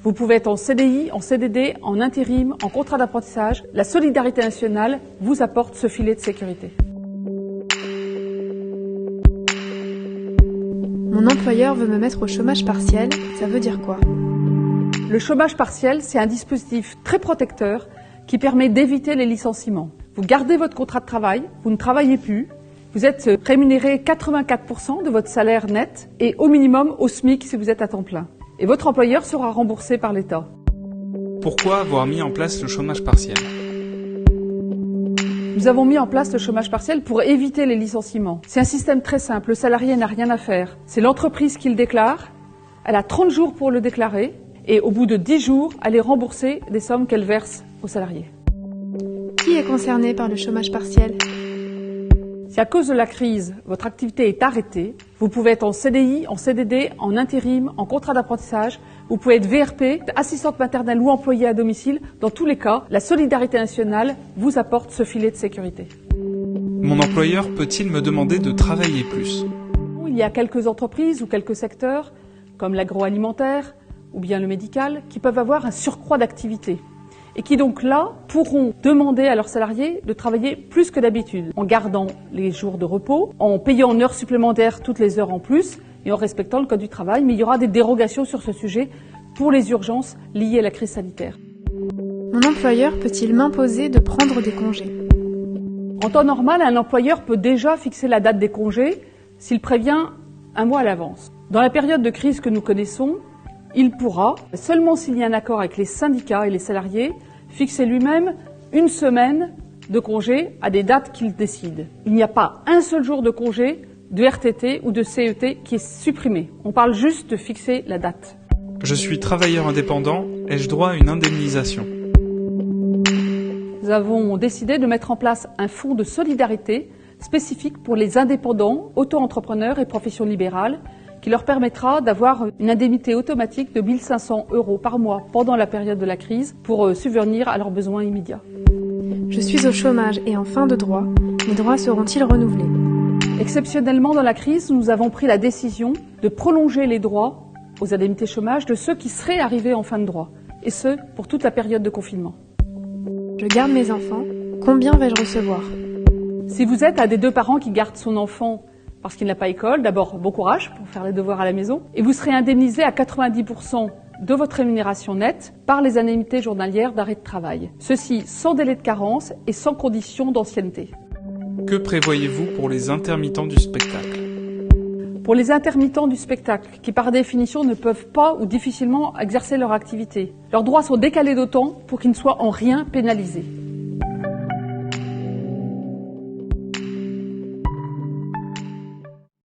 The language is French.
Vous pouvez être en CDI, en CDD, en intérim, en contrat d'apprentissage. La solidarité nationale vous apporte ce filet de sécurité. Mon employeur veut me mettre au chômage partiel, ça veut dire quoi? Le chômage partiel, c'est un dispositif très protecteur qui permet d'éviter les licenciements. Vous gardez votre contrat de travail, vous ne travaillez plus, vous êtes rémunéré 84% de votre salaire net et au minimum au SMIC si vous êtes à temps plein. Et votre employeur sera remboursé par l'État. Pourquoi avoir mis en place le chômage partiel? Nous avons mis en place le chômage partiel pour éviter les licenciements. C'est un système très simple, le salarié n'a rien à faire. C'est l'entreprise qui le déclare, elle a 30 jours pour le déclarer et au bout de 10 jours, elle est remboursée des sommes qu'elle verse aux salariés. Qui est concerné par le chômage partiel? Si à cause de la crise, votre activité est arrêtée, vous pouvez être en CDI, en CDD, en intérim, en contrat d'apprentissage, vous pouvez être VRP, assistante maternelle ou employée à domicile. Dans tous les cas, la solidarité nationale vous apporte ce filet de sécurité. Mon employeur peut-il me demander de travailler plus? Il y a quelques entreprises ou quelques secteurs, comme l'agroalimentaire ou bien le médical, qui peuvent avoir un surcroît d'activité. Et qui donc là pourront demander à leurs salariés de travailler plus que d'habitude, en gardant les jours de repos, en payant en heures supplémentaires toutes les heures en plus et en respectant le code du travail. Mais il y aura des dérogations sur ce sujet pour les urgences liées à la crise sanitaire. Mon employeur peut-il m'imposer de prendre des congés? En temps normal, un employeur peut déjà fixer la date des congés s'il prévient un mois à l'avance. Dans la période de crise que nous connaissons, il pourra, seulement s'il y a un accord avec les syndicats et les salariés, fixer lui-même une semaine de congé à des dates qu'il décide. Il n'y a pas un seul jour de congé, de RTT ou de CET qui est supprimé. On parle juste de fixer la date. Je suis travailleur indépendant, ai-je droit à une indemnisation? Nous avons décidé de mettre en place un fonds de solidarité spécifique pour les indépendants, auto-entrepreneurs et professions libérales, qui leur permettra d'avoir une indemnité automatique de 1 500 € par mois pendant la période de la crise pour subvenir à leurs besoins immédiats. Je suis au chômage et en fin de droit. Mes droits seront-ils renouvelés? Exceptionnellement, dans la crise, nous avons pris la décision de prolonger les droits aux indemnités chômage de ceux qui seraient arrivés en fin de droit, et ce, pour toute la période de confinement. Je garde mes enfants. Combien vais-je recevoir? Si vous êtes un des 2 parents qui garde son enfant parce qu'il n'a pas école, d'abord bon courage pour faire les devoirs à la maison, et vous serez indemnisé à 90% de votre rémunération nette par les indemnités journalières d'arrêt de travail. Ceci sans délai de carence et sans condition d'ancienneté. Que prévoyez-vous pour les intermittents du spectacle? Pour les intermittents du spectacle, qui par définition ne peuvent pas ou difficilement exercer leur activité, leurs droits sont décalés d'autant pour qu'ils ne soient en rien pénalisés.